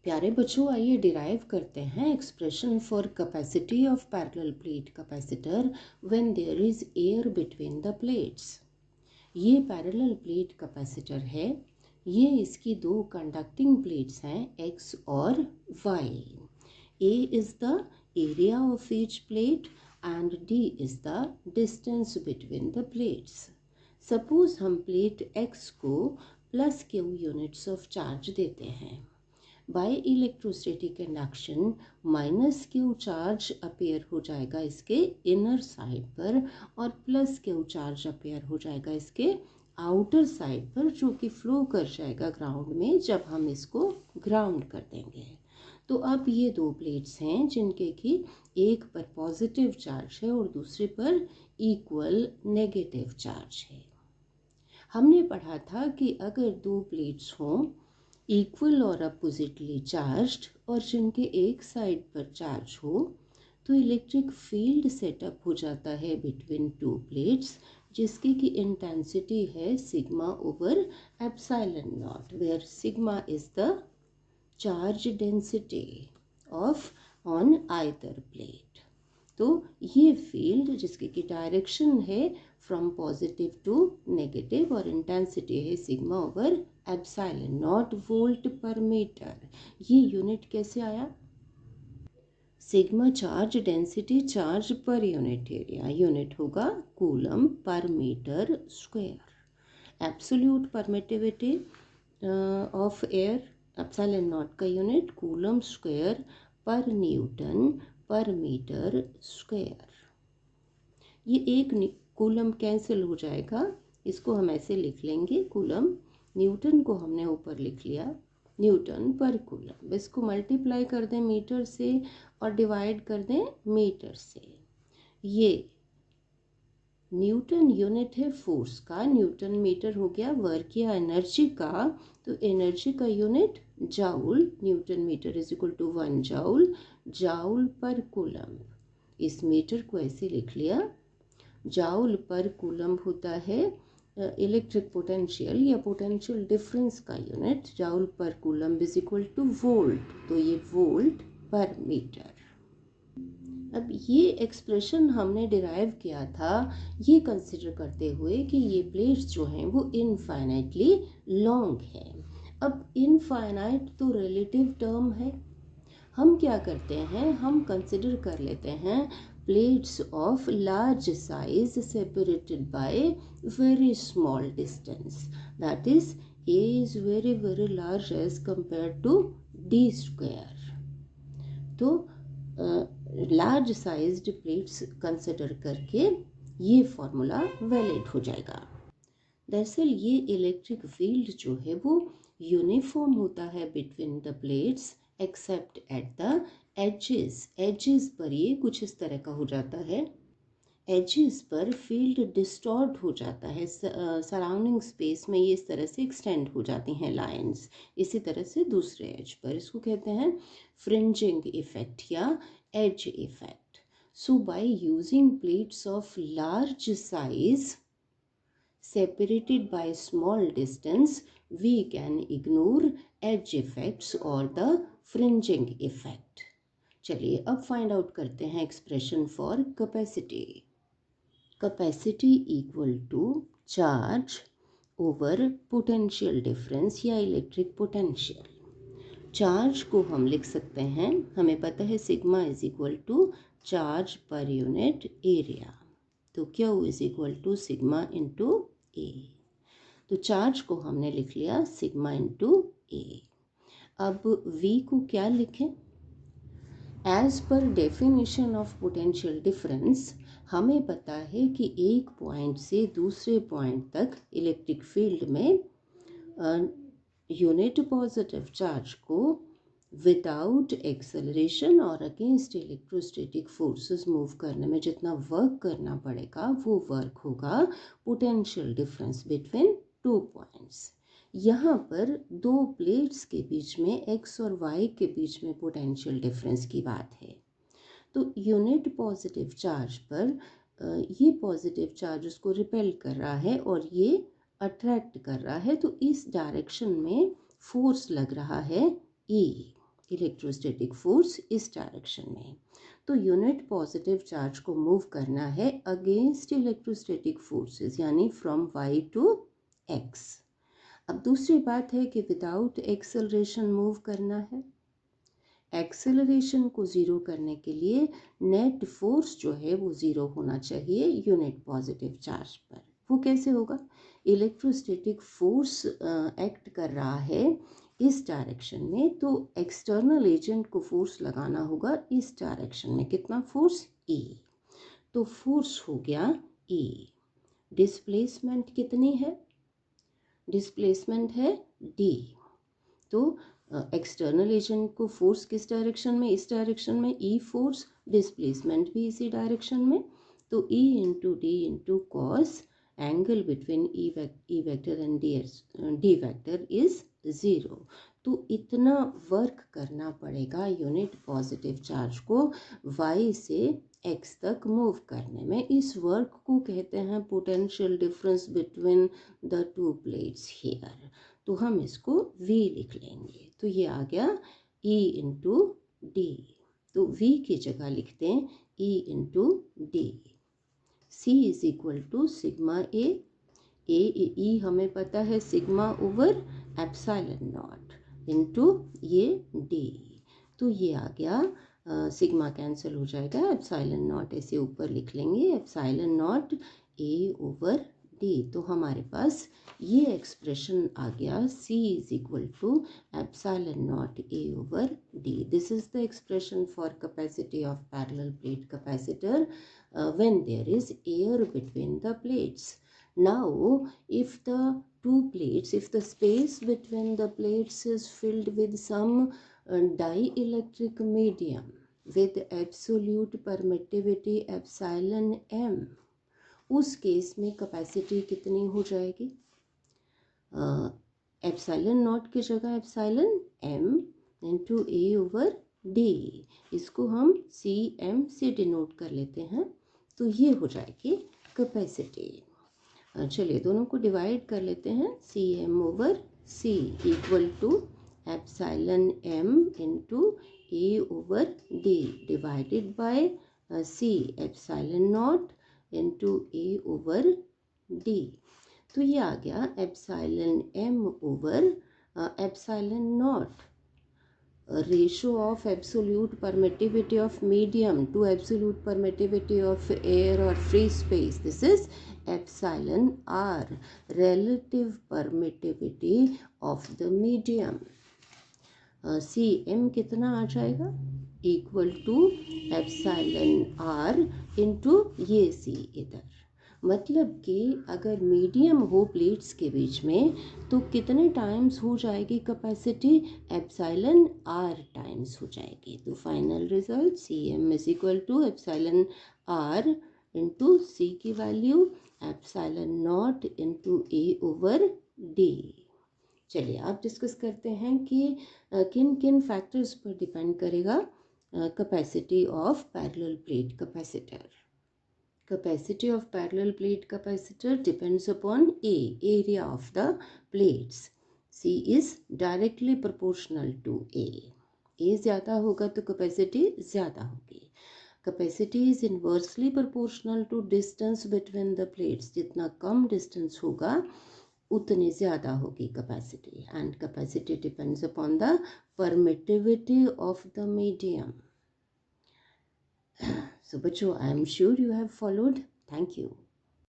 प्यारे बच्चों, आइए डिराइव करते हैं expression for capacity of parallel plate capacitor when there is air between the plates. ये पैरेलल प्लेट कैपेसिटर है। ये इसकी दो कंडक्टिंग प्लेट्स हैं, x और y। a is the area of each plate and d is the distance between the plates. Suppose हम plate x को plus q units of charge देते हैं। By electrostatic induction minus q charge appear हो जाएगा इसके inner side पर और plus Q charge appear हो जाएगा इसके आउटर साइड पर, जो कि फ्लो कर जाएगा ग्राउंड में जब हम इसको ग्राउंड कर देंगे। तो अब ये दो प्लेट्स हैं जिनके कि एक पर पॉजिटिव चार्ज है और दूसरे पर इक्वल नेगेटिव चार्ज है। हमने पढ़ा था कि अगर दो प्लेट्स हों इक्वल और अपोजिटली चार्ज्ड और जिनके एक साइड पर चार्ज हो, तो इलेक्ट्रिक फील्ड सेटअप हो जाता है बिटवीन टू प्लेट्स, जिसकी की इंटेंसिटी है sigma over epsilon naught, where sigma is the charge density of on either plate. तो ये फील्ड जिसकी की डायरेक्शन है फ्रॉम पॉजिटिव टू नेगेटिव और इंटेंसिटी है sigma over epsilon naught volt पर मीटर। ये यूनिट कैसे आया? सिग्मा चार्ज डेंसिटी चार्ज पर यूनिट एरिया, यूनिट होगा कूलम पर metre square. Absolute permittivity of air, epsilon naught का यूनिट कूलम स्क्वायर पर न्यूटन पर मीटर स्क्वायर। ये एक कूलम कैंसिल हो जाएगा, इसको हम ऐसे लिख लेंगे कूलम। न्यूटन को हमने ऊपर लिख लिया न्यूटन पर कूलम। इसको मल्टीप्लाई कर दें मीटर से और डिवाइड कर दें मीटर से। ये न्यूटन यूनिट है फोर्स का, न्यूटन मीटर हो गया वर्क या एनर्जी का, तो एनर्जी का unit joule, newton metre is equal to 1 joule, joule पर कूलम। इस मीटर को ऐसे लिख लिया। जाउल पर कूलम होता है इलेक्ट्रिक पोटेंशियल या पोटेंशियल डिफरेंस का यूनिट। जाउल पर coulomb is equal to volt, तो ये वोल्ट पर मीटर। अब ये एक्सप्रेशन हमने डिराइव किया था ये कंसिडर करते हुए कि ये प्लेट्स जो हैं वो इनफाइनाइटली लॉन्ग है। अब इनफाइनाइट तो रिलेटिव टर्म है। हम क्या करते हैं, हम कंसिडर कर लेते हैं plates of large size separated by very small distance, that is a is very large as compared to d square। तो लार्ज साइज्ड प्लेट्स कंसिडर करके ये फॉर्मूला वैलिड हो जाएगा। दरअसल ये इलेक्ट्रिक फील्ड जो है वो यूनिफॉर्म होता है between the plates except at the edges. Edges पर ये कुछ इस तरह का हो जाता है। एजेस पर फील्ड डिस्टॉर्ट हो जाता है, सराउंडिंग स्पेस में ये इस तरह से एक्सटेंड हो जाती हैं लाइंस। इसी तरह से दूसरे एज पर, इसको कहते हैं फ्रिंजिंग इफेक्ट या edge effect. So by using plates of large size separated by small distance, we can ignore edge effects or the fringing effect। चलिए अब फाइंड आउट करते हैं expression for capacity. Capacity equal to charge over potential difference या electric potential. Charge को हम लिख सकते हैं, हमें पता है sigma is equal to charge पर यूनिट एरिया, तो Q is equal to sigma into A. तो चार्ज को हमने लिख लिया सिग्मा इंटू ए। अब V को क्या लिखें? As per definition of potential difference हमें पता है कि एक पॉइंट से दूसरे पॉइंट तक इलेक्ट्रिक फील्ड में यूनिट पॉजिटिव चार्ज को विदाउट एक्सेलरेशन और अगेंस्ट इलेक्ट्रोस्टैटिक फोर्सेस मूव करने में जितना वर्क करना पड़ेगा वो वर्क होगा potential difference between two points. यहाँ पर दो प्लेट्स के बीच में x और y के बीच में पोटेंशियल डिफरेंस की बात है। तो यूनिट पॉजिटिव चार्ज पर ये पॉजिटिव चार्ज उसको रिपेल कर रहा है और ये अट्रैक्ट कर रहा है, तो इस डायरेक्शन में फोर्स लग रहा है E। इलेक्ट्रोस्टैटिक फोर्स इस डायरेक्शन में। तो यूनिट पॉजिटिव चार्ज को मूव करना है अगेंस्ट इलेक्ट्रोस्टैटिक फोर्सेस, यानी फ्रॉम y टू x। अब दूसरी बात है कि विदाउट एक्सेलरेशन मूव करना है। एक्सेलरेशन को ज़ीरो करने के लिए नेट फोर्स जो है वो ज़ीरो होना चाहिए यूनिट पॉजिटिव चार्ज पर। वो कैसे होगा? इलेक्ट्रोस्टैटिक फोर्स एक्ट कर रहा है इस डायरेक्शन में, तो एक्सटर्नल एजेंट को फोर्स लगाना होगा इस डायरेक्शन में। कितना फोर्स? E। तो फोर्स हो गया E। डिस्प्लेसमेंट कितनी है? डिस्प्लेसमेंट है D। तो एक्सटर्नल एजेंट को फोर्स किस डायरेक्शन में? इस डायरेक्शन में E फोर्स, डिस्प्लेसमेंट भी इसी डायरेक्शन में। तो E into D into cos angle between E vector and D vector is 0। तो इतना वर्क करना पड़ेगा यूनिट पॉजिटिव चार्ज को y से x तक मूव करने में। इस वर्क को कहते हैं potential difference between the two plates here. तो हम इसको v लिख लेंगे। तो ये आ गया E इंटू डी। तो v की जगह लिखते हैं E into D. C is equal to sigma A. E हमें पता है sigma over epsilon not into ये D। तो ये आ गया सिग्मा कैंसिल हो जाएगा, एप्सिलॉन नॉट ऐसे ऊपर लिख लेंगे, epsilon not A over D। तो हमारे पास ये एक्सप्रेशन आ गया C is equal to epsilon not A over D। This is the expression for capacity of parallel plate capacitor when there is air between the plates. Now if the if the space between the plates is filled with some dielectric medium with absolute permittivity epsilon m, उस case में capacity कितनी हो जाएगी? Epsilon not की जगह epsilon m into A over D। इसको हम CM से डिनोट कर लेते हैं। तो ये हो जाएगी कैपेसिटी। चलिए दोनों को डिवाइड कर लेते हैं। CM over C equal to epsilon m into A over D divided by C epsilon not into A over D। तो ये आ गया epsilon m over epsilon not, ratio of absolute permittivity of medium to absolute permittivity of air or free space. This is epsilon r, relative permittivity of the medium. Cm कितना आ जाएगा? Equal to epsilon r into ये C इधर। मतलब कि अगर medium हो plates के बीच में तो कितने टाइम्स हो जाएगी कैपेसिटी? एप्सिलॉन r टाइम्स हो जाएगी। तो final result CM is equal to epsilon r into C की value epsilon not into A over D। चलिए आप डिस्कस करते हैं कि किन किन फैक्टर्स पर डिपेंड करेगा capacity of parallel plate capacitor. Capacity of parallel plate capacitor depends upon A, area of the plates. C is directly proportional to A. A ज़्यादा होगा तो capacity ज़्यादा होगी। Capacity is inversely proportional to distance between the plates. जितना कम distance होगा उतनी ज़्यादा होगी capacity. And capacity depends upon the permittivity of the medium. So, बच्चों, I am sure you have followed. Thank you.